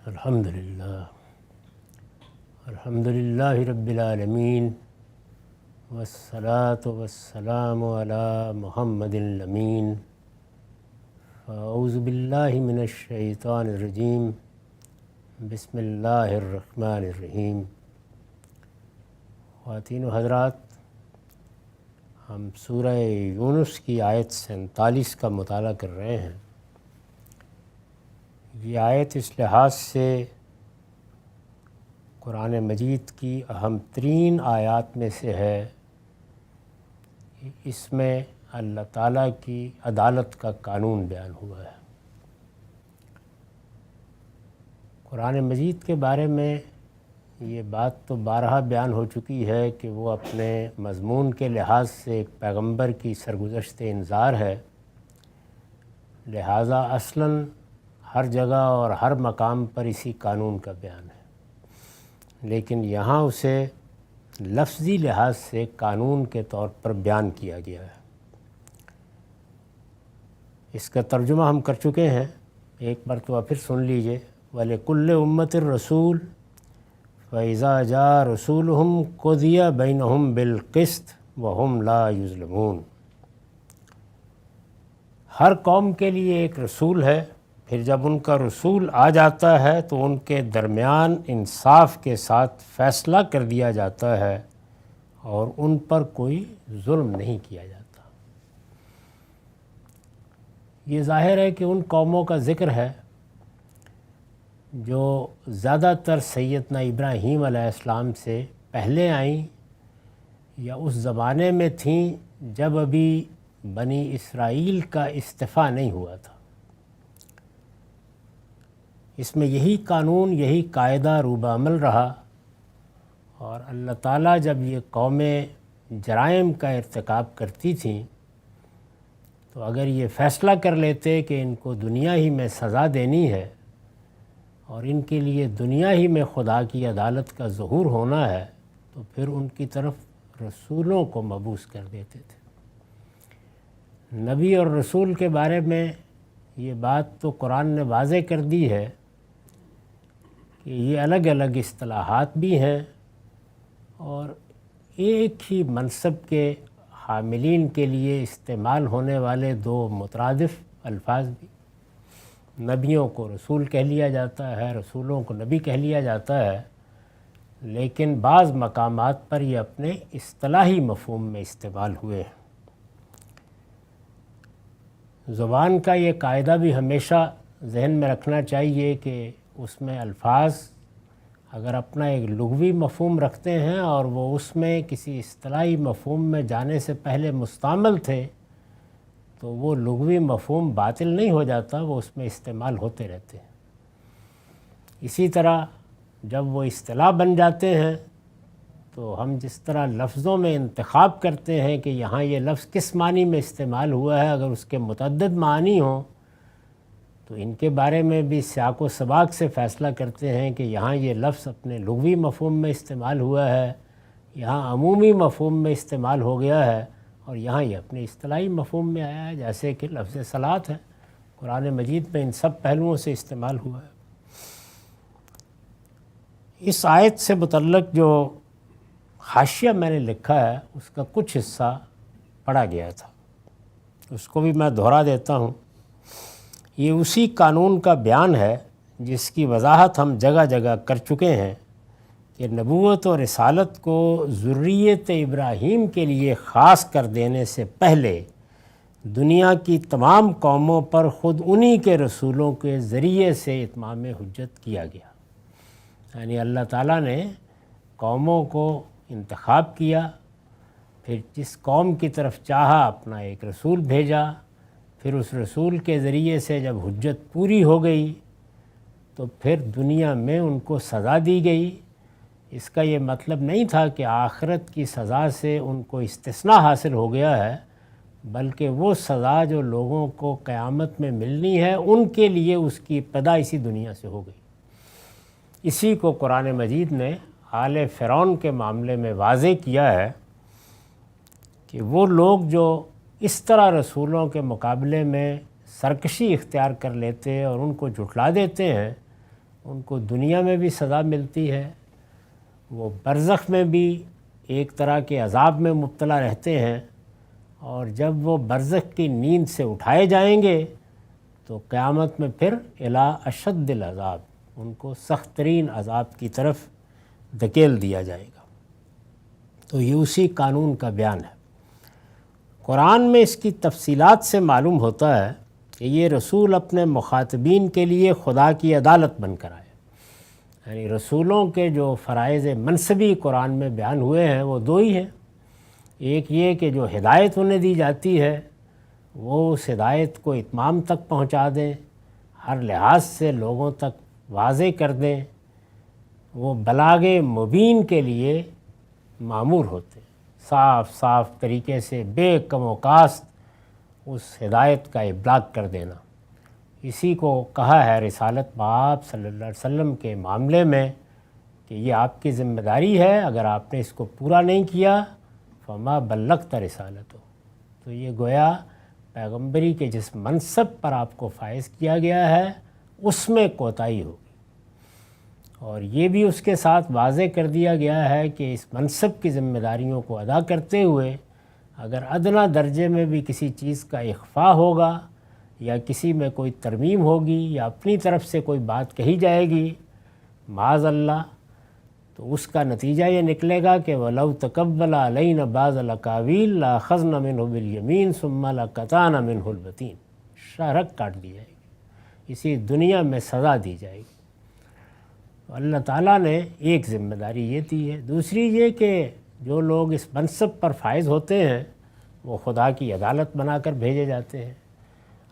الحمدللہ رب العالمین والصلاة والسلام علی محمد الامین اعوذ باللہ من الشیطان الرجیم بسم اللہ الرحمن الرحیم۔ خواتین و حضرات، ہم سورہ یونس کی آیت 47 کا مطالعہ کر رہے ہیں۔ یہ آیت اس لحاظ سے قرآن مجید کی اہم ترین آیات میں سے ہے کہ اس میں اللہ تعالیٰ کی عدالت کا قانون بیان ہوا ہے۔ قرآن مجید کے بارے میں یہ بات تو بارہا بیان ہو چکی ہے کہ وہ اپنے مضمون کے لحاظ سے ایک پیغمبر کی سرگزشت انذار ہے، لہٰذا اصلاً ہر جگہ اور ہر مقام پر اسی قانون کا بیان ہے، لیکن یہاں اسے لفظی لحاظ سے قانون کے طور پر بیان کیا گیا ہے۔ اس کا ترجمہ ہم کر چکے ہیں، ایک مرتبہ پھر سن لیجئے۔ وَلِكُلِّ أُمَّةٍ رَسُولٌ فَإِذَا جَاءَ رَسُولُهُمْ قُضِيَ بَيْنَهُمْ بِالْقِسْطِ وَهُمْ لَا يُظْلَمُونَ۔ ہر قوم کے لیے ایک رسول ہے، پھر جب ان کا رسول آ جاتا ہے تو ان کے درمیان انصاف کے ساتھ فیصلہ کر دیا جاتا ہے اور ان پر کوئی ظلم نہیں کیا جاتا۔ یہ ظاہر ہے کہ ان قوموں کا ذکر ہے جو زیادہ تر سیدنا ابراہیم علیہ السلام سے پہلے آئیں یا اس زمانے میں تھیں جب ابھی بنی اسرائیل کا استعفیٰ نہیں ہوا تھا۔ اس میں یہی قانون، یہی قاعدہ روب عمل رہا، اور اللہ تعالیٰ جب یہ قومیں جرائم کا ارتکاب کرتی تھیں تو اگر یہ فیصلہ کر لیتے کہ ان کو دنیا ہی میں سزا دینی ہے اور ان کے لیے دنیا ہی میں خدا کی عدالت کا ظہور ہونا ہے، تو پھر ان کی طرف رسولوں کو مبعوث کر دیتے تھے۔ نبی اور رسول کے بارے میں یہ بات تو قرآن نے واضح کر دی ہے کہ یہ الگ الگ اصطلاحات بھی ہیں اور ایک ہی منصب کے حاملین کے لیے استعمال ہونے والے دو مترادف الفاظ بھی۔ نبیوں کو رسول کہہ لیا جاتا ہے، رسولوں کو نبی کہہ لیا جاتا ہے، لیکن بعض مقامات پر یہ اپنے اصطلاحی مفہوم میں استعمال ہوئے ہیں۔ زبان کا یہ قاعدہ بھی ہمیشہ ذہن میں رکھنا چاہیے کہ اس میں الفاظ اگر اپنا ایک لغوی مفہوم رکھتے ہیں اور وہ اس میں کسی اصطلاحی مفہوم میں جانے سے پہلے مستعمل تھے تو وہ لغوی مفہوم باطل نہیں ہو جاتا، وہ اس میں استعمال ہوتے رہتے ہیں۔ اسی طرح جب وہ اصطلاح بن جاتے ہیں تو ہم جس طرح لفظوں میں انتخاب کرتے ہیں کہ یہاں یہ لفظ کس معنی میں استعمال ہوا ہے، اگر اس کے متعدد معنی ہوں تو ان کے بارے میں بھی سیاق و سباق سے فیصلہ کرتے ہیں کہ یہاں یہ لفظ اپنے لغوی مفہوم میں استعمال ہوا ہے، یہاں عمومی مفہوم میں استعمال ہو گیا ہے، اور یہاں یہ اپنے اصطلاحی مفہوم میں آیا ہے، جیسے کہ لفظ صلاۃ ہے، قرآن مجید میں ان سب پہلوؤں سے استعمال ہوا ہے۔ اس آیت سے متعلق جو حاشیہ میں نے لکھا ہے اس کا کچھ حصہ پڑھا گیا تھا، اس کو بھی میں دہرا دیتا ہوں۔ یہ اسی قانون کا بیان ہے جس کی وضاحت ہم جگہ جگہ کر چکے ہیں کہ نبوت اور رسالت کو ذریت ابراہیم کے لیے خاص کر دینے سے پہلے دنیا کی تمام قوموں پر خود انہی کے رسولوں کے ذریعے سے اتمام حجت کیا گیا۔ یعنی اللہ تعالیٰ نے قوموں کو انتخاب کیا، پھر جس قوم کی طرف چاہا اپنا ایک رسول بھیجا، پھر اس رسول کے ذریعے سے جب حجت پوری ہو گئی تو پھر دنیا میں ان کو سزا دی گئی۔ اس کا یہ مطلب نہیں تھا کہ آخرت کی سزا سے ان کو استثناء حاصل ہو گیا ہے، بلکہ وہ سزا جو لوگوں کو قیامت میں ملنی ہے ان کے لیے اس کی ابتدا اسی دنیا سے ہو گئی۔ اسی کو قرآن مجید نے آل فرعون کے معاملے میں واضح کیا ہے کہ وہ لوگ جو اس طرح رسولوں کے مقابلے میں سرکشی اختیار کر لیتے اور ان کو جھٹلا دیتے ہیں، ان کو دنیا میں بھی سزا ملتی ہے، وہ برزخ میں بھی ایک طرح کے عذاب میں مبتلا رہتے ہیں، اور جب وہ برزخ کی نیند سے اٹھائے جائیں گے تو قیامت میں پھر الی اشد العذاب، ان کو سخت ترین عذاب کی طرف دھکیل دیا جائے گا۔ تو یہ اسی قانون کا بیان ہے۔ قرآن میں اس کی تفصیلات سے معلوم ہوتا ہے کہ یہ رسول اپنے مخاطبین کے لیے خدا کی عدالت بن کر آئے، یعنی رسولوں کے جو فرائض منصبی قرآن میں بیان ہوئے ہیں وہ دو ہی ہیں۔ ایک یہ کہ جو ہدایت انہیں دی جاتی ہے وہ اس ہدایت کو اتمام تک پہنچا دیں، ہر لحاظ سے لوگوں تک واضح کر دیں، وہ بلاغ مبین کے لیے مامور ہوتے ہیں، صاف صاف طریقے سے بے کم و کاست اس ہدایت کا ابلاغ کر دینا۔ اسی کو کہا ہے رسالت باب صلی اللہ علیہ وسلم کے معاملے میں کہ یہ آپ کی ذمہ داری ہے، اگر آپ نے اس کو پورا نہیں کیا فما بلغت رسالت ہو، تو یہ گویا پیغمبری کے جس منصب پر آپ کو فائز کیا گیا ہے اس میں کوتاہی ہوگی، اور یہ بھی اس کے ساتھ واضح کر دیا گیا ہے کہ اس منصب کی ذمہ داریوں کو ادا کرتے ہوئے اگر ادنیٰ درجے میں بھی کسی چیز کا اخفاء ہوگا یا کسی میں کوئی ترمیم ہوگی یا اپنی طرف سے کوئی بات کہی جائے گی معاذ اللہ، تو اس کا نتیجہ یہ نکلے گا کہ وَلَوْ تَقَبَّلَ عَلَيْنَا بَعْضَ الْأَقَاوِيلِ لَأَخَذْنَا مِنْهُ بِالْيَمِينِ ثُمَّ لَقَطَعْنَا مِنْهُ الْوَتِينَ، شرک کاٹ دی جائے گی، اسی دنیا میں سزا دی جائے گی۔ اللہ تعالیٰ نے ایک ذمہ داری یہ دی ہے۔ دوسری یہ کہ جو لوگ اس منصب پر فائز ہوتے ہیں وہ خدا کی عدالت بنا کر بھیجے جاتے ہیں۔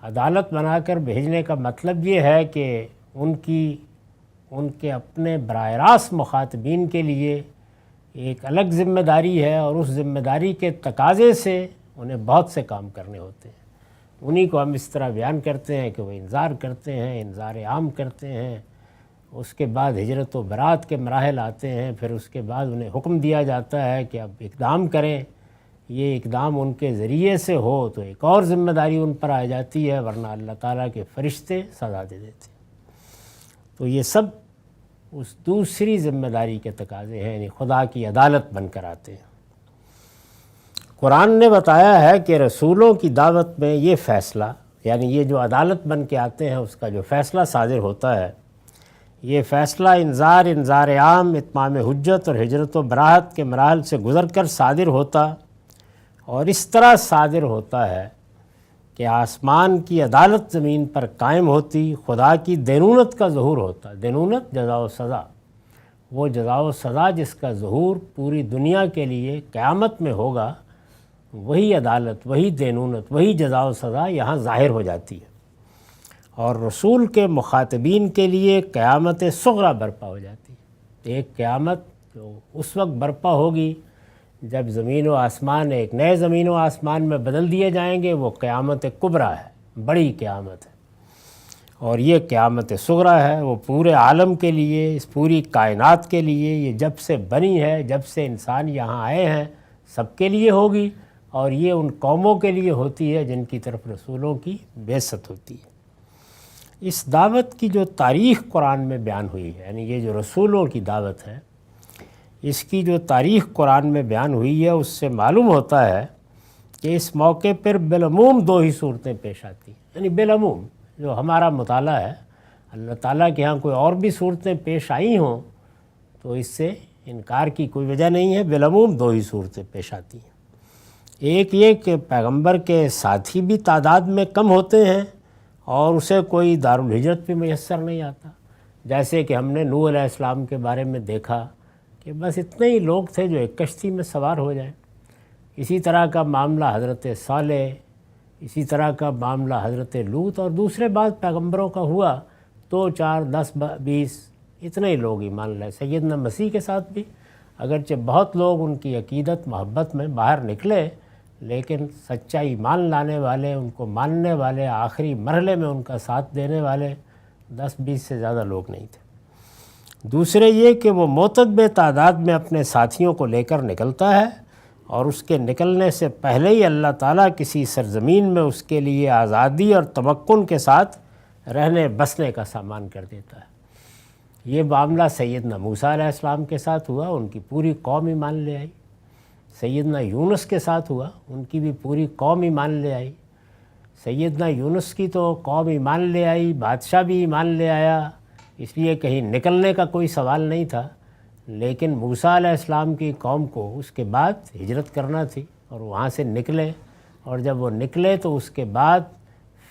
عدالت بنا کر بھیجنے کا مطلب یہ ہے کہ ان کے اپنے براہ راست مخاطبین کے لیے ایک الگ ذمہ داری ہے، اور اس ذمہ داری کے تقاضے سے انہیں بہت سے کام کرنے ہوتے ہیں۔ انہی کو ہم اس طرح بیان کرتے ہیں کہ وہ انذار کرتے ہیں، انذار عام کرتے ہیں، اس کے بعد ہجرت و برات کے مراحل آتے ہیں، پھر اس کے بعد انہیں حکم دیا جاتا ہے کہ اب اقدام کریں، یہ اقدام ان کے ذریعے سے ہو تو ایک اور ذمہ داری ان پر آ جاتی ہے، ورنہ اللہ تعالیٰ کے فرشتے سزا دے دیتے ہیں۔ تو یہ سب اس دوسری ذمہ داری کے تقاضے ہیں، یعنی خدا کی عدالت بن کر آتے ہیں۔ قرآن نے بتایا ہے کہ رسولوں کی دعوت میں یہ فیصلہ، یعنی یہ جو عدالت بن کے آتے ہیں اس کا جو فیصلہ صادر ہوتا ہے، یہ فیصلہ انذار عام، اتمام حجت اور ہجرت و براہت کے مراحل سے گزر کر صادر ہوتا، اور اس طرح صادر ہوتا ہے کہ آسمان کی عدالت زمین پر قائم ہوتی، خدا کی دینونت کا ظہور ہوتا۔ دینونت جزا و سزا، وہ جزا و سزا جس کا ظہور پوری دنیا کے لیے قیامت میں ہوگا، وہی عدالت، وہی دینونت، وہی جزا و سزا یہاں ظاہر ہو جاتی ہے، اور رسول کے مخاطبین کے لیے قیامت صغریٰ برپا ہو جاتی ہے۔ ایک قیامت جو اس وقت برپا ہوگی جب زمین و آسمان ایک نئے زمین و آسمان میں بدل دیے جائیں گے، وہ قیامت کبریٰ ہے، بڑی قیامت ہے، اور یہ قیامت صغریٰ ہے، وہ پورے عالم کے لیے، اس پوری کائنات کے لیے، یہ جب سے بنی ہے، جب سے انسان یہاں آئے ہیں، سب کے لیے ہوگی، اور یہ ان قوموں کے لیے ہوتی ہے جن کی طرف رسولوں کی بعثت ہوتی ہے۔ اس دعوت کی جو تاریخ قرآن میں بیان ہوئی ہے، یعنی یہ جو رسولوں کی دعوت ہے، اس کی جو تاریخ قرآن میں بیان ہوئی ہے، اس سے معلوم ہوتا ہے کہ اس موقع پر بالعموم دو ہی صورتیں پیش آتی ہیں، یعنی بالعموم جو ہمارا مطالعہ ہے، اللہ تعالیٰ کے ہاں کوئی اور بھی صورتیں پیش آئی ہوں تو اس سے انکار کی کوئی وجہ نہیں ہے، بالعموم دو ہی صورتیں پیش آتی ہیں۔ ایک یہ کہ پیغمبر کے ساتھی بھی تعداد میں کم ہوتے ہیں اور اسے کوئی دارالہجرت بھی میسر نہیں آتا، جیسے کہ ہم نے نوح علیہ السلام کے بارے میں دیکھا کہ بس اتنے ہی لوگ تھے جو ایک کشتی میں سوار ہو جائیں۔ اسی طرح کا معاملہ حضرت صالح، اسی طرح کا معاملہ حضرت لوط اور دوسرے بعض پیغمبروں کا ہوا، 2 4 10 20 اتنے ہی لوگ ایمان لائے۔ سیدنا مسیح کے ساتھ بھی اگرچہ بہت لوگ ان کی عقیدت محبت میں باہر نکلے، لیکن سچا ایمان لانے والے، ان کو ماننے والے، آخری مرحلے میں ان کا ساتھ دینے والے 10 20 سے زیادہ لوگ نہیں تھے۔ دوسرے یہ کہ وہ معتدب تعداد میں اپنے ساتھیوں کو لے کر نکلتا ہے، اور اس کے نکلنے سے پہلے ہی اللہ تعالیٰ کسی سرزمین میں اس کے لیے آزادی اور تمکن کے ساتھ رہنے بسنے کا سامان کر دیتا ہے۔ یہ معاملہ سیدنا موسیٰ علیہ السلام کے ساتھ ہوا، ان کی پوری قوم ایمان لے آئی۔ سیدنا یونس کے ساتھ ہوا، ان کی بھی پوری قوم ایمان لے آئی۔ سیدنا یونس کی تو قوم ایمان لے آئی، بادشاہ بھی ایمان لے آیا، اس لیے کہیں نکلنے کا کوئی سوال نہیں تھا۔ لیکن موسیٰ علیہ السلام کی قوم کو اس کے بعد ہجرت کرنا تھی اور وہاں سے نکلے، اور جب وہ نکلے تو اس کے بعد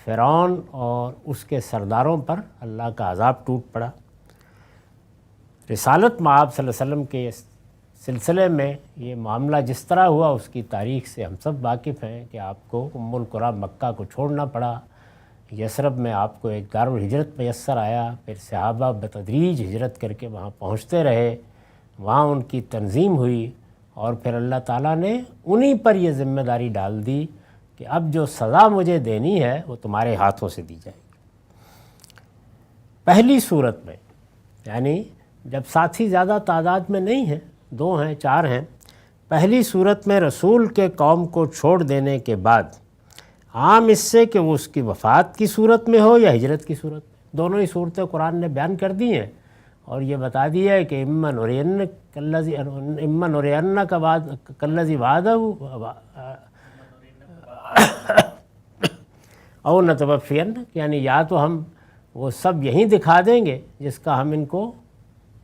فرعون اور اس کے سرداروں پر اللہ کا عذاب ٹوٹ پڑا۔ رسالت مآب صلی اللہ علیہ وسلم کے سلسلے میں یہ معاملہ جس طرح ہوا اس کی تاریخ سے ہم سب واقف ہیں کہ آپ کو ام القریٰ مکہ کو چھوڑنا پڑا، یثرب میں آپ کو ایک دارالہجرت میسر آیا، پھر صحابہ بتدریج ہجرت کر کے وہاں پہنچتے رہے، وہاں ان کی تنظیم ہوئی، اور پھر اللہ تعالیٰ نے انہی پر یہ ذمہ داری ڈال دی کہ اب جو سزا مجھے دینی ہے وہ تمہارے ہاتھوں سے دی جائے گی۔ پہلی صورت میں یعنی جب ساتھی زیادہ تعداد میں نہیں ہیں، 2 ہیں 4 ہیں، پہلی صورت میں رسول کے قوم کو چھوڑ دینے کے بعد عام اس سے کہ وہ اس کی وفات کی صورت میں ہو یا ہجرت کی صورت میں، دونوں ہی صورتیں قرآن نے بیان کر دی ہیں، اور یہ بتا دیا ہے کہ اما نرین کا بعد کلذی وعدہ او نتوفین، یعنی یا تو ہم وہ سب یہیں دکھا دیں گے جس کا ہم ان کو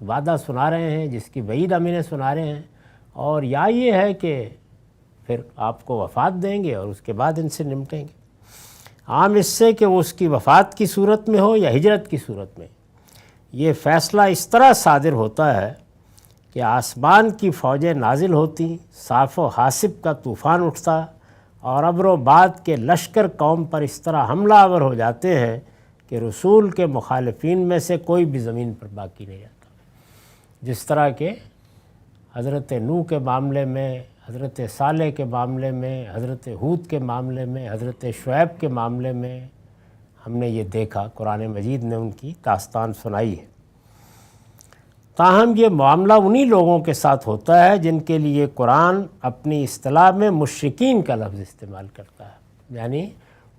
وعدہ سنا رہے ہیں، جس کی وعید ہم انہیں سنا رہے ہیں، اور یا یہ ہے کہ پھر آپ کو وفات دیں گے اور اس کے بعد ان سے نمٹیں گے۔ عام اس سے کہ وہ اس کی وفات کی صورت میں ہو یا ہجرت کی صورت میں، یہ فیصلہ اس طرح صادر ہوتا ہے کہ آسمان کی فوجیں نازل ہوتی، صاف و حاسب کا طوفان اٹھتا، اور ابر و باد کے لشکر قوم پر اس طرح حملہ آور ہو جاتے ہیں کہ رسول کے مخالفین میں سے کوئی بھی زمین پر باقی نہیں رہتا۔ جس طرح کہ حضرت نوح کے معاملے میں، حضرت صالح کے معاملے میں، حضرت ہود کے معاملے میں، حضرت شعیب کے معاملے میں ہم نے یہ دیکھا، قرآن مجید نے ان کی داستان سنائی ہے۔ تاہم یہ معاملہ انہی لوگوں کے ساتھ ہوتا ہے جن کے لیے قرآن اپنی اصطلاح میں مشرکین کا لفظ استعمال کرتا ہے، یعنی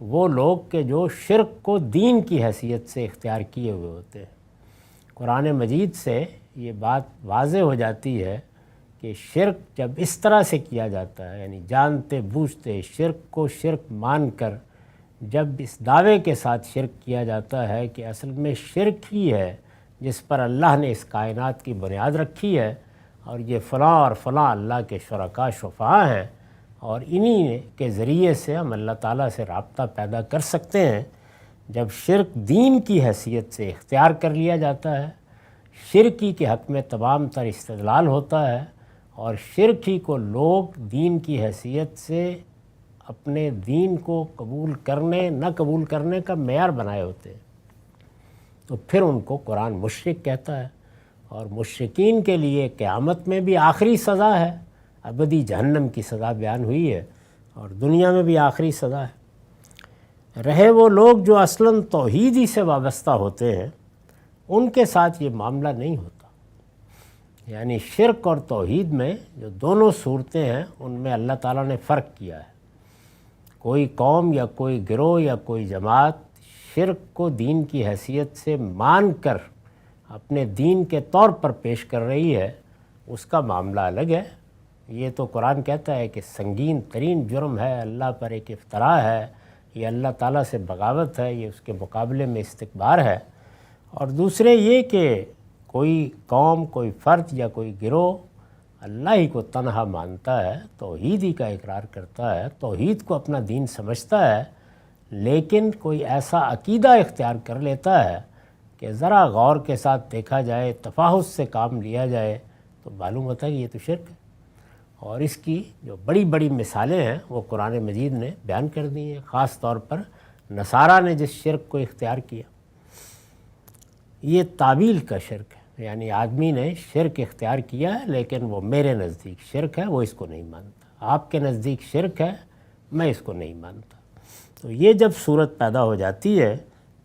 وہ لوگ کہ جو شرک کو دین کی حیثیت سے اختیار کیے ہوئے ہوتے ہیں۔ قرآن مجید سے یہ بات واضح ہو جاتی ہے کہ شرک جب اس طرح سے کیا جاتا ہے، یعنی جانتے بوجھتے شرک کو شرک مان کر جب اس دعوے کے ساتھ شرک کیا جاتا ہے کہ اصل میں شرک ہی ہے جس پر اللہ نے اس کائنات کی بنیاد رکھی ہے، اور یہ فلاں اور فلاں اللہ کے شرکاء شفعاء ہیں، اور انہی کے ذریعے سے ہم اللہ تعالیٰ سے رابطہ پیدا کر سکتے ہیں۔ جب شرک دین کی حیثیت سے اختیار کر لیا جاتا ہے، شرکی کے حق میں تمام تر استدلال ہوتا ہے، اور شرکی کو لوگ دین کی حیثیت سے اپنے دین کو قبول کرنے نہ قبول کرنے کا معیار بنائے ہوتے ہیں، تو پھر ان کو قرآن مشرک کہتا ہے۔ اور مشرکین کے لیے قیامت میں بھی آخری سزا ہے، ابدی جہنم کی سزا بیان ہوئی ہے، اور دنیا میں بھی آخری سزا ہے۔ رہے وہ لوگ جو اصلاً توحید ہی سے وابستہ ہوتے ہیں، ان کے ساتھ یہ معاملہ نہیں ہوتا، یعنی شرک اور توحید میں جو دونوں صورتیں ہیں ان میں اللہ تعالیٰ نے فرق کیا ہے۔ کوئی قوم یا کوئی گروہ یا کوئی جماعت شرک کو دین کی حیثیت سے مان کر اپنے دین کے طور پر پیش کر رہی ہے، اس کا معاملہ الگ ہے۔ یہ تو قرآن کہتا ہے کہ سنگین ترین جرم ہے، اللہ پر ایک افتراء ہے، یہ اللہ تعالیٰ سے بغاوت ہے، یہ اس کے مقابلے میں استکبار ہے۔ اور دوسرے یہ کہ کوئی قوم، کوئی فرد یا کوئی گروہ اللہ ہی کو تنہا مانتا ہے، توحید ہی کا اقرار کرتا ہے، توحید کو اپنا دین سمجھتا ہے، لیکن کوئی ایسا عقیدہ اختیار کر لیتا ہے کہ ذرا غور کے ساتھ دیکھا جائے، تفاحص سے کام لیا جائے تو معلوم ہوتا ہے کہ یہ تو شرک ہے۔ اور اس کی جو بڑی بڑی مثالیں ہیں وہ قرآن مجید نے بیان کر دی ہیں، خاص طور پر نصارہ نے جس شرک کو اختیار کیا، یہ تعویل کا شرک ہے، یعنی آدمی نے شرک اختیار کیا ہے لیکن وہ میرے نزدیک شرک ہے، وہ اس کو نہیں مانتا، آپ کے نزدیک شرک ہے، میں اس کو نہیں مانتا۔ تو یہ جب صورت پیدا ہو جاتی ہے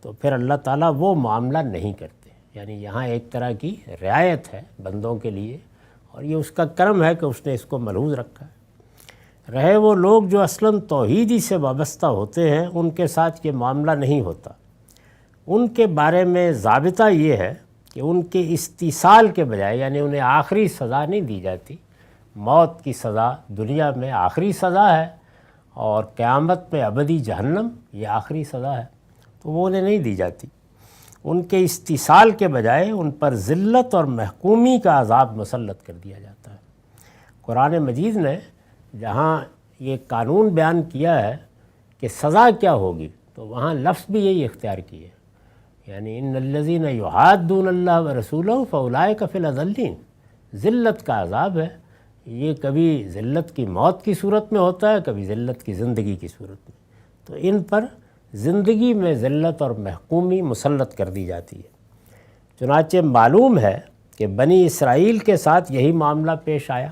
تو پھر اللہ تعالیٰ وہ معاملہ نہیں کرتے، یعنی یہاں ایک طرح کی رعایت ہے بندوں کے لیے، اور یہ اس کا کرم ہے کہ اس نے اس کو ملحوظ رکھا ہے۔ رہے وہ لوگ جو اصلاً توحیدی سے وابستہ ہوتے ہیں، ان کے ساتھ یہ معاملہ نہیں ہوتا۔ ان کے بارے میں ضابطہ یہ ہے کہ ان کے استیصال کے بجائے، یعنی انہیں آخری سزا نہیں دی جاتی، موت کی سزا دنیا میں آخری سزا ہے اور قیامت میں ابدی جہنم یہ آخری سزا ہے، تو وہ انہیں نہیں دی جاتی۔ ان کے استیصال کے بجائے ان پر ذلت اور محکومی کا عذاب مسلط کر دیا جاتا ہے۔ قرآن مجید نے جہاں یہ قانون بیان کیا ہے کہ سزا کیا ہوگی، تو وہاں لفظ بھی یہی اختیار کیے، یعنی ان الذین یحادون اللہ ورسولہ فاولئک فی الاذلین۔ ذلت کا عذاب ہے، یہ کبھی ذلت کی موت کی صورت میں ہوتا ہے، کبھی ذلت کی زندگی کی صورت میں، تو ان پر زندگی میں ذلت اور محکومی مسلط کر دی جاتی ہے۔ چنانچہ معلوم ہے کہ بنی اسرائیل کے ساتھ یہی معاملہ پیش آیا،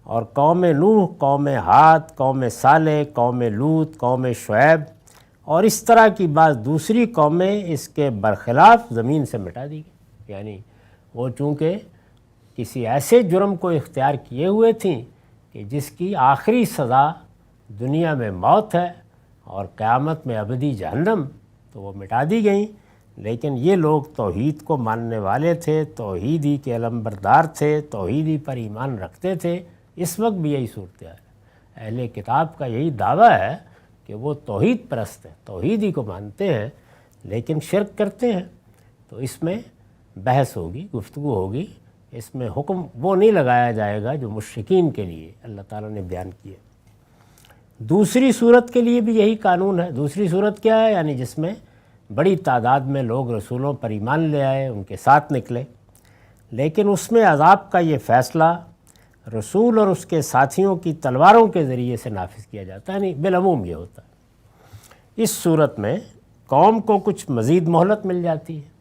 اور قوم نوح، قوم عاد، قوم صالح، قوم لوط، قوم شعیب اور اس طرح کی بعض دوسری قومیں اس کے برخلاف زمین سے مٹا دی گئی، یعنی وہ چونکہ کسی ایسے جرم کو اختیار کیے ہوئے تھیں کہ جس کی آخری سزا دنیا میں موت ہے اور قیامت میں ابدی جہنم، تو وہ مٹا دی گئیں۔ لیکن یہ لوگ توحید کو ماننے والے تھے، توحیدی کے علمبردار تھے، توحیدی پر ایمان رکھتے تھے۔ اس وقت بھی یہی صورتحال ہے، اہل کتاب کا یہی دعویٰ ہے کہ وہ توحید پرست ہیں، توحیدی کو مانتے ہیں لیکن شرک کرتے ہیں۔ تو اس میں بحث ہوگی، گفتگو ہوگی، اس میں حکم وہ نہیں لگایا جائے گا جو مشرکین کے لیے اللہ تعالیٰ نے بیان کیا۔ دوسری صورت کے لیے بھی یہی قانون ہے۔ دوسری صورت کیا ہے؟ یعنی جس میں بڑی تعداد میں لوگ رسولوں پر ایمان لے آئے، ان کے ساتھ نکلے، لیکن اس میں عذاب کا یہ فیصلہ رسول اور اس کے ساتھیوں کی تلواروں کے ذریعے سے نافذ کیا جاتا ہے، یعنی بالعموم یہ ہوتا ہے۔ اس صورت میں قوم کو کچھ مزید مہلت مل جاتی ہے۔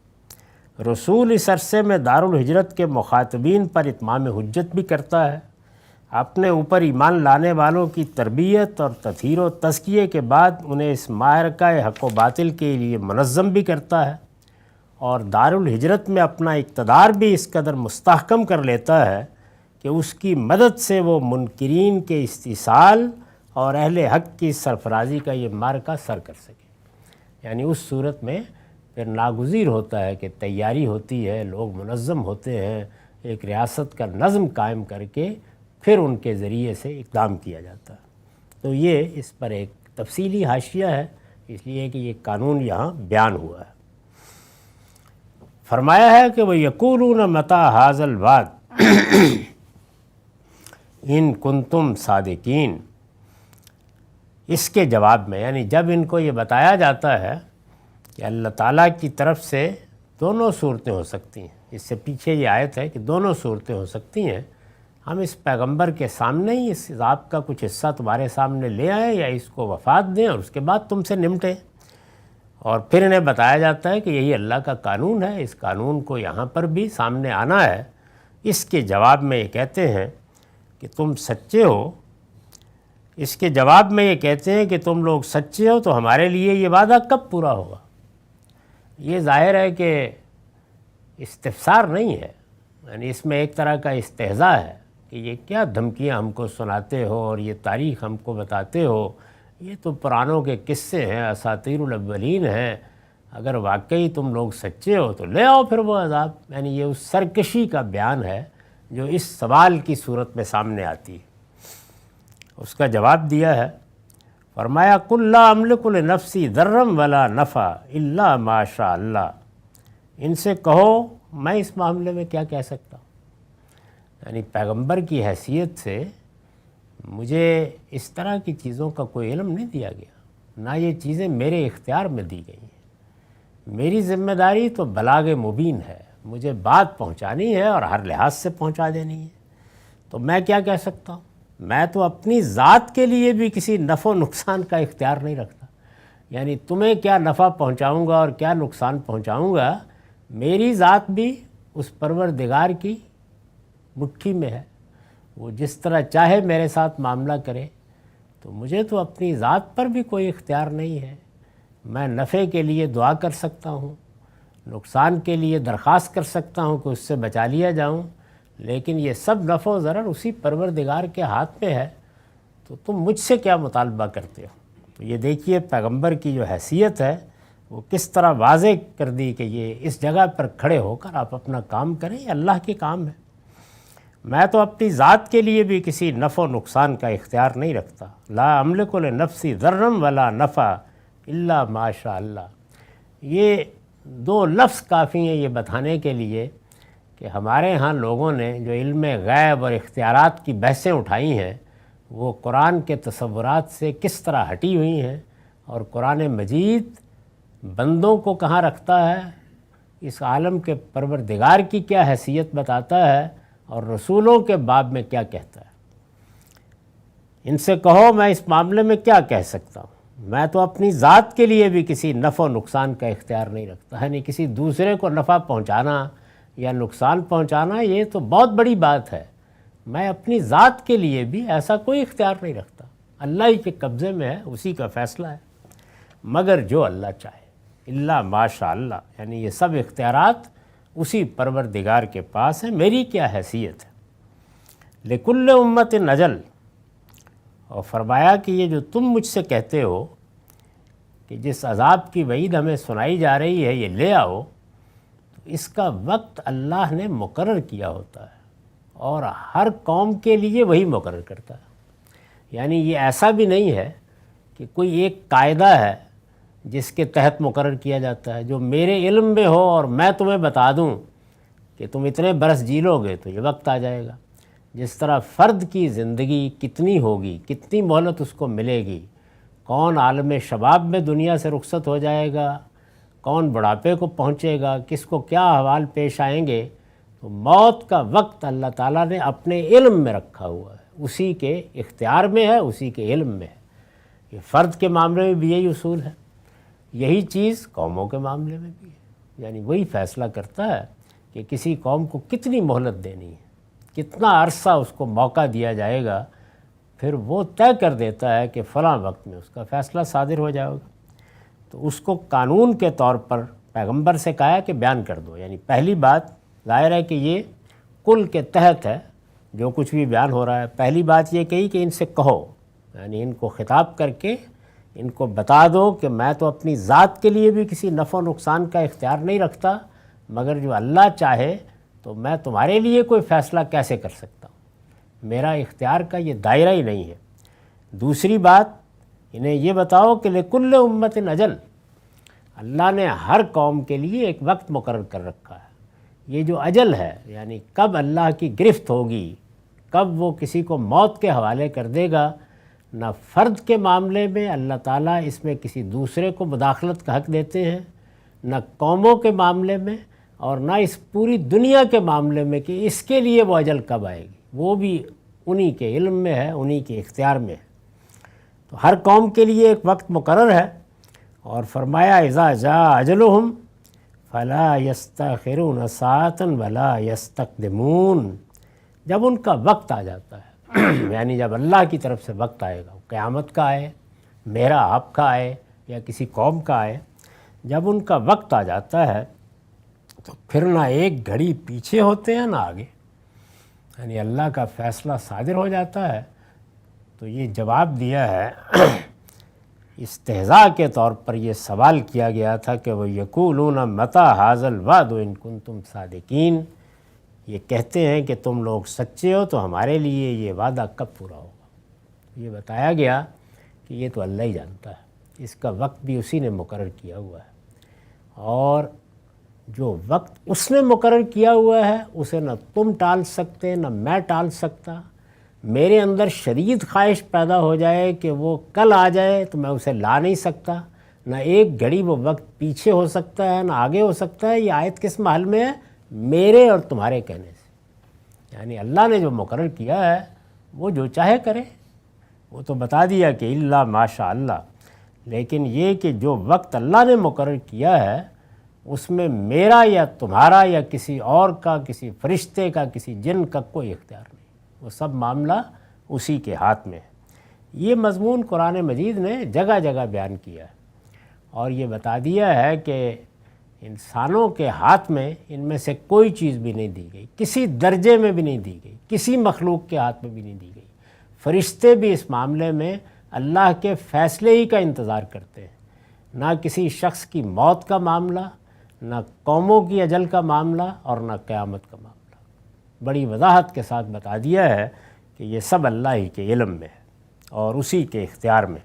رسول اس عرصے میں دارالہجرت کے مخاطبین پر اتمام حجت بھی کرتا ہے، اپنے اوپر ایمان لانے والوں کی تربیت اور تطہیر و تزکیے کے بعد انہیں اس معرکہ حق و باطل کے لیے منظم بھی کرتا ہے، اور دارالہجرت میں اپنا اقتدار بھی اس قدر مستحکم کر لیتا ہے کہ اس کی مدد سے وہ منکرین کے استیصال اور اہل حق کی سرفرازی کا یہ معرکہ سر کر سکے۔ یعنی اس صورت میں پھر ناگزیر ہوتا ہے کہ تیاری ہوتی ہے، لوگ منظم ہوتے ہیں، ایک ریاست کا نظم قائم کر کے پھر ان کے ذریعے سے اقدام کیا جاتا ہے۔ تو یہ اس پر ایک تفصیلی حاشیہ ہے، اس لیے کہ یہ قانون یہاں بیان ہوا ہے۔ فرمایا ہے کہ وہ یقولون متی ھذا الوعد ان کنتم صادقین۔ اس کے جواب میں، یعنی جب ان کو یہ بتایا جاتا ہے کہ اللہ تعالیٰ کی طرف سے دونوں صورتیں ہو سکتی ہیں، اس سے پیچھے یہ آیت ہے کہ دونوں صورتیں ہو سکتی ہیں، ہم اس پیغمبر کے سامنے ہی اس عذاب کا کچھ حصہ تمہارے سامنے لے آئیں یا اس کو وفات دیں اور اس کے بعد تم سے نمٹیں۔ اور پھر انہیں بتایا جاتا ہے کہ یہی اللہ کا قانون ہے، اس قانون کو یہاں پر بھی سامنے آنا ہے۔ اس کے جواب میں یہ کہتے ہیں کہ تم سچے ہو، اس کے جواب میں یہ کہتے ہیں کہ تم لوگ سچے ہو تو ہمارے لیے یہ وعدہ کب پورا ہوگا؟ یہ ظاہر ہے کہ استفسار نہیں ہے، یعنی اس میں ایک طرح کا استہزاء ہے کہ یہ کیا دھمکیاں ہم کو سناتے ہو اور یہ تاریخ ہم کو بتاتے ہو، یہ تو پرانوں کے قصے ہیں، اساطیر الاولین ہیں، اگر واقعی تم لوگ سچے ہو تو لے آؤ پھر وہ عذاب۔ یعنی یہ اس سرکشی کا بیان ہے جو اس سوال کی صورت میں سامنے آتی ہے۔ اس کا جواب دیا ہے، فرمایا قل لا املک لنفسی ضرا ولا نفع الا ما شاء اللہ۔ ان سے کہو میں اس معاملے میں کیا کہہ سکتا ہوں، یعنی پیغمبر کی حیثیت سے مجھے اس طرح کی چیزوں کا کوئی علم نہیں دیا گیا، نہ یہ چیزیں میرے اختیار میں دی گئی ہیں۔ میری ذمہ داری تو بلاغ مبین ہے، مجھے بات پہنچانی ہے اور ہر لحاظ سے پہنچا دینی ہے، تو میں کیا کہہ سکتا ہوں؟ میں تو اپنی ذات کے لیے بھی کسی نفع و نقصان کا اختیار نہیں رکھتا، یعنی تمہیں کیا نفع پہنچاؤں گا اور کیا نقصان پہنچاؤں گا، میری ذات بھی اس پروردگار کی مٹھی میں ہے، وہ جس طرح چاہے میرے ساتھ معاملہ کرے، تو مجھے تو اپنی ذات پر بھی کوئی اختیار نہیں ہے۔ میں نفع کے لیے دعا کر سکتا ہوں، نقصان کے لیے درخواست کر سکتا ہوں کہ اس سے بچا لیا جاؤں، لیکن یہ سب نفع و ضرر اسی پروردگار کے ہاتھ میں ہے، تو تم مجھ سے کیا مطالبہ کرتے ہو؟ تو یہ دیکھیے پیغمبر کی جو حیثیت ہے وہ کس طرح واضح کر دی کہ یہ اس جگہ پر کھڑے ہو کر آپ اپنا کام کریں، یہ اللہ کے کام ہے۔ میں تو اپنی ذات کے لیے بھی کسی نفع و نقصان کا اختیار نہیں رکھتا، لا املک لنفسی ضرا ولا نفع الا ما شاء اللہ۔ یہ دو لفظ کافی ہیں یہ بتانے کے لیے کہ ہمارے ہاں لوگوں نے جو علم غیب اور اختیارات کی بحثیں اٹھائی ہیں وہ قرآن کے تصورات سے کس طرح ہٹی ہوئی ہیں، اور قرآن مجید بندوں کو کہاں رکھتا ہے، اس عالم کے پروردگار کی کیا حیثیت بتاتا ہے، اور رسولوں کے باب میں کیا کہتا ہے۔ ان سے کہو میں اس معاملے میں کیا کہہ سکتا ہوں، میں تو اپنی ذات کے لیے بھی کسی نفع و نقصان کا اختیار نہیں رکھتا، یعنی کسی دوسرے کو نفع پہنچانا یا نقصان پہنچانا یہ تو بہت بڑی بات ہے، میں اپنی ذات کے لیے بھی ایسا کوئی اختیار نہیں رکھتا، اللہ ہی کے قبضے میں ہے، اسی کا فیصلہ ہے، مگر جو اللہ چاہے، الا ما شاء اللہ، یعنی یہ سب اختیارات اسی پروردگار کے پاس ہیں، میری کیا حیثیت ہے۔ لکل امت اجل، اور فرمایا کہ یہ جو تم مجھ سے کہتے ہو کہ جس عذاب کی وعید ہمیں سنائی جا رہی ہے یہ لے آؤ، تو اس کا وقت اللہ نے مقرر کیا ہوتا ہے، اور ہر قوم کے لیے وہی مقرر کرتا ہے۔ یعنی یہ ایسا بھی نہیں ہے کہ کوئی ایک قاعدہ ہے جس کے تحت مقرر کیا جاتا ہے، جو میرے علم میں ہو اور میں تمہیں بتا دوں کہ تم اتنے برس جی لو گے تو یہ وقت آ جائے گا۔ جس طرح فرد کی زندگی کتنی ہوگی، کتنی مہلت اس کو ملے گی، کون عالم شباب میں دنیا سے رخصت ہو جائے گا، کون بڑھاپے کو پہنچے گا، کس کو کیا احوال پیش آئیں گے، تو موت کا وقت اللہ تعالیٰ نے اپنے علم میں رکھا ہوا ہے، اسی کے اختیار میں ہے، اسی کے علم میں ہے۔ یہ فرد کے معاملے میں بھی یہی اصول ہے، یہی چیز قوموں کے معاملے میں بھی ہے، یعنی وہی فیصلہ کرتا ہے کہ کسی قوم کو کتنی مہلت دینی ہے، کتنا عرصہ اس کو موقع دیا جائے گا، پھر وہ طے کر دیتا ہے کہ فلاں وقت میں اس کا فیصلہ صادر ہو جائے گا۔ تو اس کو قانون کے طور پر پیغمبر سے کہا کہ بیان کر دو، یعنی پہلی بات ظاہر ہے کہ یہ کل کے تحت ہے جو کچھ بھی بیان ہو رہا ہے۔ پہلی بات یہ کہی کہ ان سے کہو، یعنی ان کو خطاب کر کے ان کو بتا دو کہ میں تو اپنی ذات کے لیے بھی کسی نفع و نقصان کا اختیار نہیں رکھتا، مگر جو اللہ چاہے تو میں تمہارے لیے کوئی فیصلہ کیسے کر سکتا ہوں، میرا اختیار کا یہ دائرہ ہی نہیں ہے۔ دوسری بات انہیں یہ بتاؤ کہ لکل امت اجل، اللہ نے ہر قوم کے لیے ایک وقت مقرر کر رکھا ہے۔ یہ جو اجل ہے یعنی کب اللہ کی گرفت ہوگی، کب وہ کسی کو موت کے حوالے کر دے گا، نہ فرد کے معاملے میں اللہ تعالیٰ اس میں کسی دوسرے کو مداخلت کا حق دیتے ہیں، نہ قوموں کے معاملے میں، اور نہ اس پوری دنیا کے معاملے میں کہ اس کے لیے وہ اجل کب آئے گی، وہ بھی انہی کے علم میں ہے، انہی کے اختیار میں ہے۔ تو ہر قوم کے لیے ایک وقت مقرر ہے، اور فرمایا اذا جاء اجلہم فلا یستأخرون ساعۃ ولا یستقدمون، جب ان کا وقت آ جاتا ہے یعنی جب اللہ کی طرف سے وقت آئے گا، قیامت کا آئے، میرا آپ کا آئے، یا کسی قوم کا آئے، جب ان کا وقت آ جاتا ہے تو پھر نہ ایک گھڑی پیچھے ہوتے ہیں نہ آگے، یعنی اللہ کا فیصلہ صادر ہو جاتا ہے۔ تو یہ جواب دیا ہے استہزاء کے طور پر یہ سوال کیا گیا تھا کہ وہ یقولون متی ھذا الوعد ان کنتم صادقین، یہ کہتے ہیں کہ تم لوگ سچے ہو تو ہمارے لیے یہ وعدہ کب پورا ہوگا۔ یہ بتایا گیا کہ یہ تو اللہ ہی جانتا ہے، اس کا وقت بھی اسی نے مقرر کیا ہوا ہے، اور جو وقت اس نے مقرر کیا ہوا ہے اسے نہ تم ٹال سکتے نہ میں ٹال سکتا۔ میرے اندر شدید خواہش پیدا ہو جائے کہ وہ کل آ جائے تو میں اسے لا نہیں سکتا، نہ ایک گھڑی وہ وقت پیچھے ہو سکتا ہے نہ آگے ہو سکتا ہے۔ یہ آیت کس محل میں ہے؟ میرے اور تمہارے کہنے سے، یعنی اللہ نے جو مقرر کیا ہے وہ جو چاہے کرے، وہ تو بتا دیا کہ الا ما شاء اللہ، لیکن یہ کہ جو وقت اللہ نے مقرر کیا ہے اس میں میرا یا تمہارا یا کسی اور کا، کسی فرشتے کا، کسی جن کا کوئی اختیار نہیں، وہ سب معاملہ اسی کے ہاتھ میں ہے۔ یہ مضمون قرآن مجید نے جگہ جگہ بیان کیا ہے، اور یہ بتا دیا ہے کہ انسانوں کے ہاتھ میں ان میں سے کوئی چیز بھی نہیں دی گئی، کسی درجے میں بھی نہیں دی گئی، کسی مخلوق کے ہاتھ میں بھی نہیں دی گئی۔ فرشتے بھی اس معاملے میں اللہ کے فیصلے ہی کا انتظار کرتے ہیں، نہ کسی شخص کی موت کا معاملہ، نہ قوموں کی اجل کا معاملہ، اور نہ قیامت کا معاملہ۔ بڑی وضاحت کے ساتھ بتا دیا ہے کہ یہ سب اللہ ہی کے علم میں ہے اور اسی کے اختیار میں۔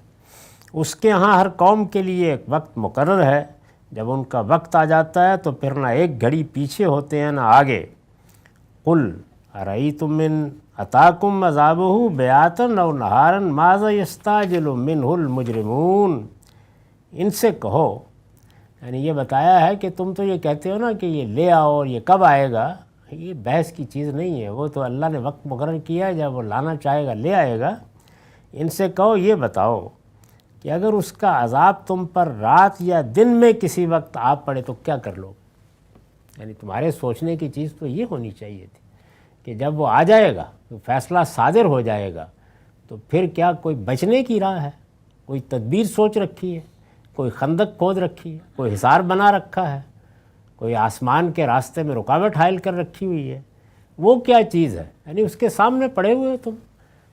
اس کے ہاں ہر قوم کے لیے ایک وقت مقرر ہے، جب ان کا وقت آ جاتا ہے تو پھر نہ ایک گھڑی پیچھے ہوتے ہیں نہ آگے۔ قل ارأیتم ان اتاکم عذابہ بیاتن او نہارن ماذا یستعجل منہ المجرمون۔ ان سے کہو، یعنی یہ بتایا ہے کہ تم تو یہ کہتے ہو نا کہ یہ لے آؤ اور یہ کب آئے گا، یہ بحث کی چیز نہیں ہے، وہ تو اللہ نے وقت مقرر کیا ہے، جب وہ لانا چاہے گا لے آئے گا۔ ان سے کہو یہ بتاؤ کہ اگر اس کا عذاب تم پر رات یا دن میں کسی وقت آ پڑے تو کیا کر لو؟ یعنی تمہارے سوچنے کی چیز تو یہ ہونی چاہیے تھی کہ جب وہ آ جائے گا، تو فیصلہ صادر ہو جائے گا، تو پھر کیا کوئی بچنے کی راہ ہے؟ کوئی تدبیر سوچ رکھی ہے؟ کوئی خندق کھود رکھی ہے؟ کوئی حصار بنا رکھا ہے؟ کوئی آسمان کے راستے میں رکاوٹ حائل کر رکھی ہوئی ہے؟ وہ کیا چیز ہے؟ یعنی اس کے سامنے پڑے ہوئے ہو تم،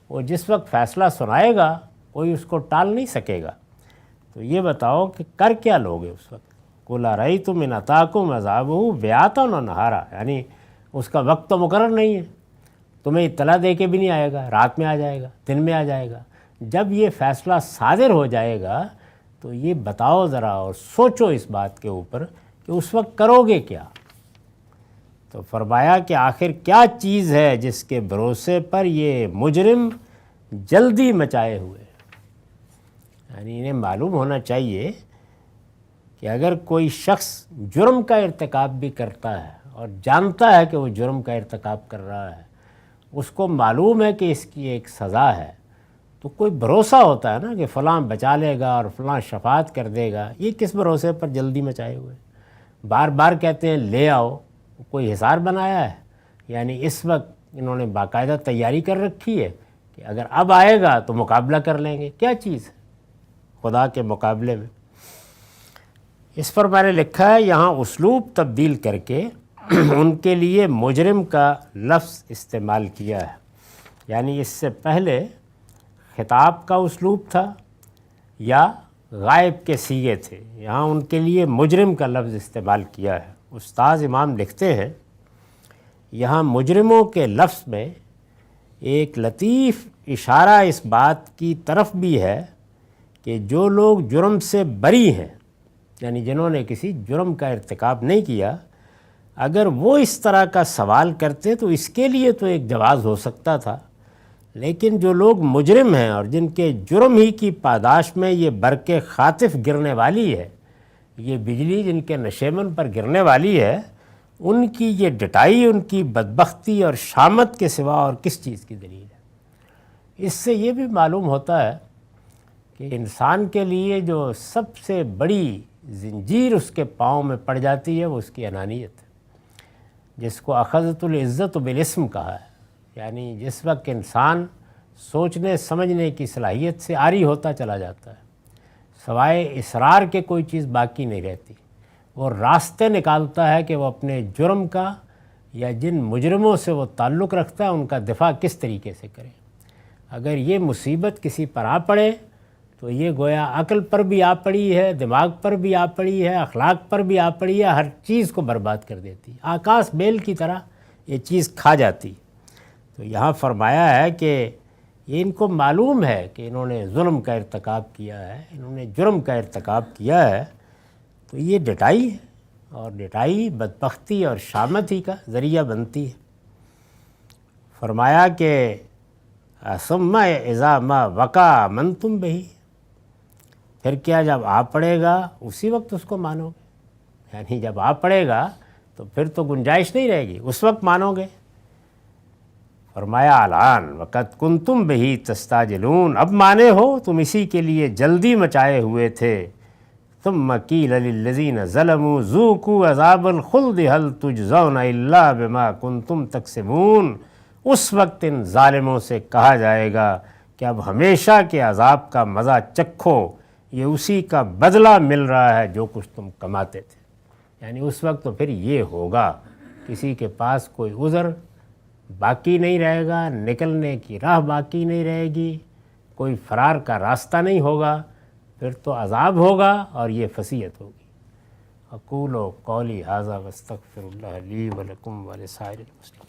وہ جس وقت فیصلہ سنائے گا کوئی اس کو ٹال نہیں سکے گا۔ تو یہ بتاؤ کہ کر کیا لوگے اس وقت؟ قل ارأیتم ان اتاکم عذابہ بیاتن و نہارا، یعنی اس کا وقت تو مقرر نہیں ہے، تمہیں اطلاع دے کے بھی نہیں آئے گا، رات میں آ جائے گا، دن میں آ جائے گا۔ جب یہ فیصلہ صادر ہو جائے گا تو یہ بتاؤ ذرا اور سوچو اس بات کے اوپر کہ اس وقت کرو گے کیا؟ تو فرمایا کہ آخر کیا چیز ہے جس کے بھروسے پر یہ مجرم جلدی مچائے ہوئے؟ یعنی انہیں معلوم ہونا چاہیے کہ اگر کوئی شخص جرم کا ارتکاب بھی کرتا ہے اور جانتا ہے کہ وہ جرم کا ارتکاب کر رہا ہے، اس کو معلوم ہے کہ اس کی ایک سزا ہے، تو کوئی بھروسہ ہوتا ہے نا کہ فلاں بچا لے گا اور فلاں شفاعت کر دے گا۔ یہ کس بھروسے پر جلدی مچائے ہوئے؟ بار بار کہتے ہیں لے آؤ، کوئی حصار بنایا ہے؟ یعنی اس وقت انہوں نے باقاعدہ تیاری کر رکھی ہے کہ اگر اب آئے گا تو مقابلہ کر لیں گے۔ کیا چیز ہے خدا کے مقابلے میں؟ اس پر میں نے لکھا ہے یہاں اسلوب تبدیل کر کے ان کے لیے مجرم کا لفظ استعمال کیا ہے، یعنی اس سے پہلے خطاب کا اسلوب تھا یا غائب کے صیغے تھے، یہاں ان کے لیے مجرم کا لفظ استعمال کیا ہے۔ استاذ امام لکھتے ہیں یہاں مجرموں کے لفظ میں ایک لطیف اشارہ اس بات کی طرف بھی ہے کہ جو لوگ جرم سے بری ہیں، یعنی جنہوں نے کسی جرم کا ارتکاب نہیں کیا، اگر وہ اس طرح کا سوال کرتے تو اس کے لیے تو ایک جواز ہو سکتا تھا، لیکن جو لوگ مجرم ہیں اور جن کے جرم ہی کی پاداش میں یہ برق خاطف گرنے والی ہے، یہ بجلی جن کے نشیمن پر گرنے والی ہے، ان کی یہ ڈٹائی ان کی بدبختی اور شامت کے سوا اور کس چیز کی دلیل ہے؟ اس سے یہ بھی معلوم ہوتا ہے کہ انسان کے لیے جو سب سے بڑی زنجیر اس کے پاؤں میں پڑ جاتی ہے وہ اس کی انانیت ہے، جس کو اخذت العزت بالاسم کہا ہے، یعنی جس وقت انسان سوچنے سمجھنے کی صلاحیت سے عاری ہوتا چلا جاتا ہے، سوائے اصرار کے کوئی چیز باقی نہیں رہتی، وہ راستے نکالتا ہے کہ وہ اپنے جرم کا یا جن مجرموں سے وہ تعلق رکھتا ہے ان کا دفاع کس طریقے سے کرے۔ اگر یہ مصیبت کسی پر آ پڑے تو یہ گویا عقل پر بھی آ پڑی ہے، دماغ پر بھی آ پڑی ہے، اخلاق پر بھی آ پڑی ہے، ہر چیز کو برباد کر دیتی، آکاش بیل کی طرح یہ چیز کھا جاتی۔ تو یہاں فرمایا ہے کہ یہ ان کو معلوم ہے کہ انہوں نے ظلم کا ارتکاب کیا ہے، انہوں نے جرم کا ارتکاب کیا ہے، تو یہ ڈٹائی ہے، اور ڈٹائی بدبختی اور شامت ہی کا ذریعہ بنتی ہے۔ فرمایا کہ ثم اذا ما وقع آمنتم بہ، پھر کیا جب آ پڑے گا اسی وقت اس کو مانو گے؟ یعنی جب آ پڑے گا تو پھر تو گنجائش نہیں رہے گی، اس وقت مانو گے۔ فرمایا الان وقد کنتم بہ تستعجلون، اب مانے ہو تم اسی کے لیے جلدی مچائے ہوئے تھے۔ ثم قیل للذین ظلموا ذوقوا عذاب الخلد هل تجزون الا بما کنتم تکسبون، اس وقت ان ظالموں سے کہا جائے گا کہ اب ہمیشہ کے عذاب کا مزہ چکھو، یہ اسی کا بدلہ مل رہا ہے جو کچھ تم کماتے تھے۔ یعنی اس وقت تو پھر یہ ہوگا، کسی کے پاس کوئی عذر باقی نہیں رہے گا، نکلنے کی راہ باقی نہیں رہے گی، کوئی فرار کا راستہ نہیں ہوگا، پھر تو عذاب ہوگا اور یہ فصیحت ہوگی۔ اقول قولی ھذا واستغفر اللہ لی ولکم ولسائر المسلمین۔